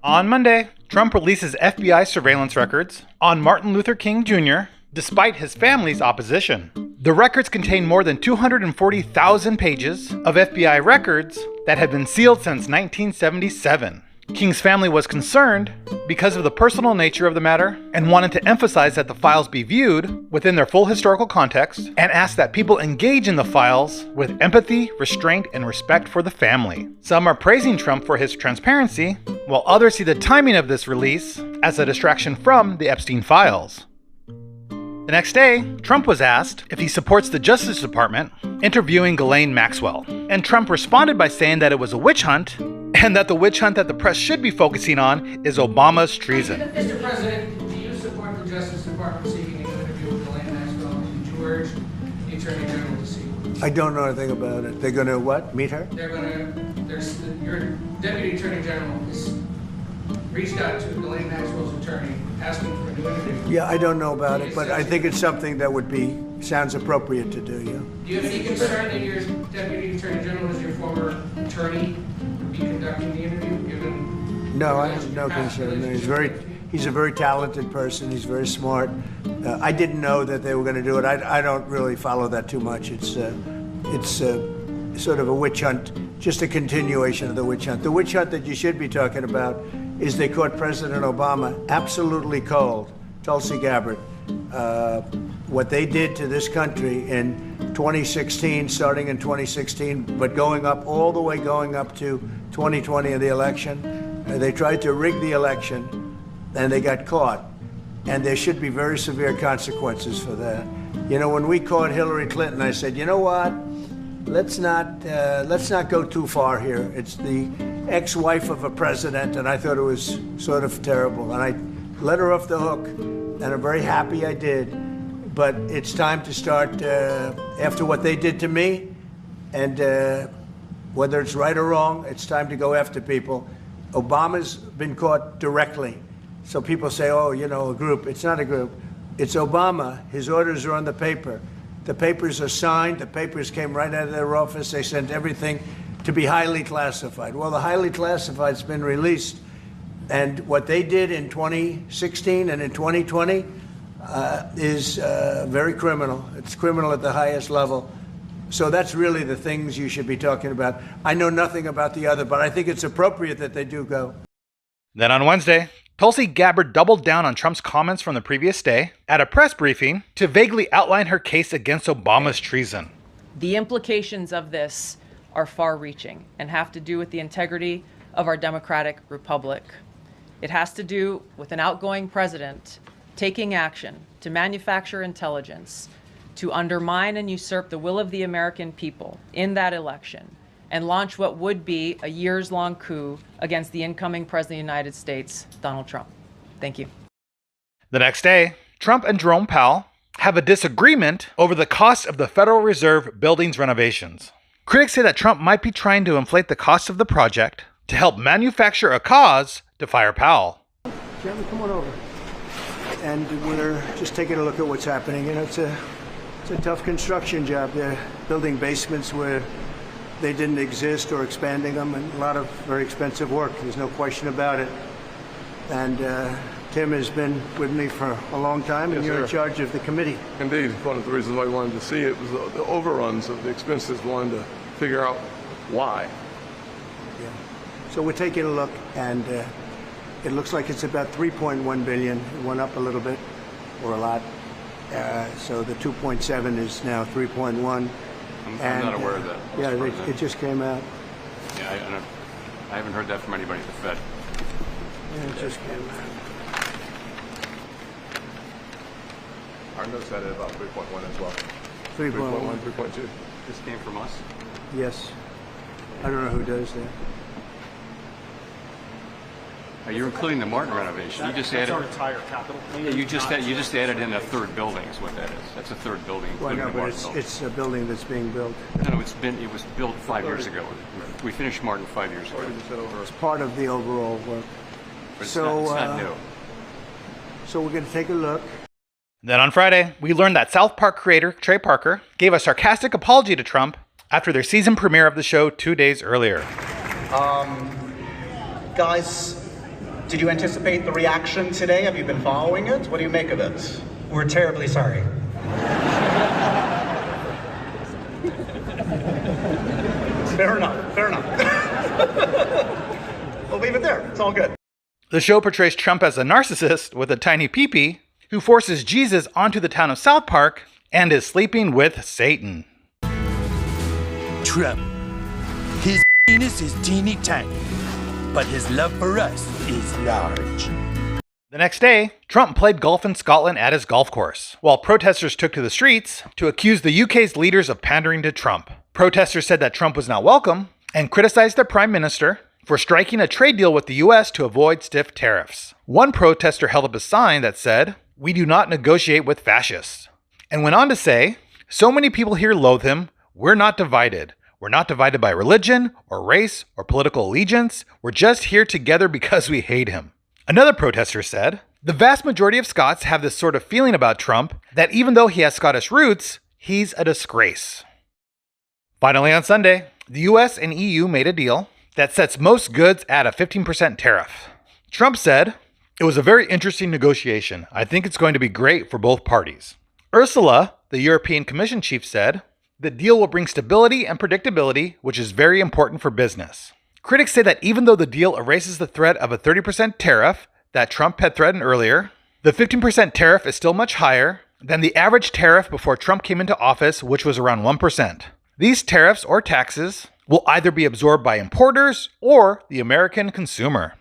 On Monday, Trump releases FBI surveillance records on Martin Luther King Jr., despite his family's opposition. The records contain more than 240,000 pages of FBI records that had been sealed since 1977. King's family was concerned because of the personal nature of the matter and wanted to emphasize that the files be viewed within their full historical context and asked that people engage in the files with empathy, restraint, and respect for the family. Some are praising Trump for his transparency, while others see the timing of this release as a distraction from the Epstein files. The next day, Trump was asked if he supports the Justice Department interviewing Ghislaine Maxwell, and Trump responded by saying that it was a witch hunt and that the witch hunt that the press should be focusing on is Obama's treason. Mr. President, do you support the Justice Department seeking an interview with Ghislaine Maxwell? Did you urge the Attorney General to see? I don't know anything about it. They're going to what? Meet her? Your Deputy Attorney General has reached out to Ghislaine Maxwell's attorney asking for a new interview. Yeah, I don't know about it, but I think it's something that sounds appropriate to do, yeah. Do you have any concern that your Deputy Attorney General is your former attorney would be conducting the interview, given... No, I have no concern. He's a very talented person. He's very smart. I didn't know that they were going to do it. I don't really follow that too much. It's sort of a witch hunt, just a continuation of the witch hunt. The witch hunt that you should be talking about is they caught President Obama absolutely cold, Tulsi Gabbard. What they did to this country in 2016, starting in 2016, but going up to 2020 in the election. They tried to rig the election, and they got caught. And there should be very severe consequences for that. You know, when we caught Hillary Clinton, I said, you know what? Let's not go too far here. It's the ex-wife of a president, and I thought it was sort of terrible. And I let her off the hook, and I'm very happy I did. But it's time to start, after what they did to me, and whether it's right or wrong, it's time to go after people. Obama's been caught directly. So people say, oh, you know, a group. It's not a group. It's Obama. His orders are on the paper. The papers are signed. The papers came right out of their office. They sent everything to be highly classified. Well, the highly classified's been released. And what they did in 2016 and in 2020 is very criminal. It's criminal at the highest level. So that's really the things you should be talking about. I know nothing about the other, but I think it's appropriate that they do go. Then on Wednesday, Tulsi Gabbard doubled down on Trump's comments from the previous day at a press briefing to vaguely outline her case against Obama's treason. The implications of this are far-reaching and have to do with the integrity of our democratic republic. It has to do with an outgoing president taking action to manufacture intelligence to undermine and usurp the will of the American people in that election and launch what would be a years-long coup against the incoming President of the United States, Donald Trump. Thank you. The next day, Trump and Jerome Powell have a disagreement over the cost of the Federal Reserve building's renovations. Critics say that Trump might be trying to inflate the cost of the project to help manufacture a cause to fire Powell. Jeremy, come on over. And we're just taking a look at what's happening. You know, it's a tough construction job. They're building basements where they didn't exist or expanding them, and a lot of very expensive work. There's no question about it. And Tim has been with me for a long time, and you're in charge of the committee. Indeed. One of the reasons why we wanted to see it was the overruns of the expenses. We wanted to figure out why. Yeah. So we're taking a look, and it looks like it's about 3.1 billion. It went up a little bit, or a lot. So the 2.7 is now 3.1. I'm not aware of that. Yeah, it just came out. Yeah, I haven't heard that from anybody at the Fed. Yeah, it just came out. Our notes had it about 3.1 as well. 3.1. 3.2. This came from us? Yes. I don't know who does that. You're including the Martin renovation. You just added. That's our entire capital. Yeah, you just added in a third building. Is what that is. That's a third building, Well, including no, the but Martin building. it's a building that's being built. No, it was built 5 years ago. We finished Martin 5 years ago. It's part of the overall work. But it's So, not new. So we're going to take a look. Then on Friday, we learned that South Park creator Trey Parker gave a sarcastic apology to Trump after their season premiere of the show 2 days earlier. Guys, Did you anticipate the reaction today? Have you been following it? What do you make of it? We're terribly sorry. Fair enough, fair enough. We'll leave it there. It's all good. The show portrays Trump as a narcissist with a tiny peepee who forces Jesus onto the town of South Park and is sleeping with Satan. Trump. His penis is teeny tiny, but his love for us is large. The next day, Trump played golf in Scotland at his golf course, while protesters took to the streets to accuse the UK's leaders of pandering to Trump. Protesters said that Trump was not welcome and criticized the Prime Minister for striking a trade deal with the US to avoid stiff tariffs. One protester held up a sign that said, "We do not negotiate with fascists," and went on to say, "So many people here loathe him. We're not divided. We're not divided by religion or race or political allegiance. We're just here together because we hate him." Another protester said, "The vast majority of Scots have this sort of feeling about Trump that even though he has Scottish roots, he's a disgrace." Finally, on Sunday, the US and EU made a deal that sets most goods at a 15% tariff. Trump said, "It was a very interesting negotiation. I think it's going to be great for both parties." Ursula, the European Commission chief, said, "The deal will bring stability and predictability, which is very important for business." Critics say that even though the deal erases the threat of a 30% tariff that Trump had threatened earlier, the 15% tariff is still much higher than the average tariff before Trump came into office, which was around 1%. These tariffs or taxes will either be absorbed by importers or the American consumer.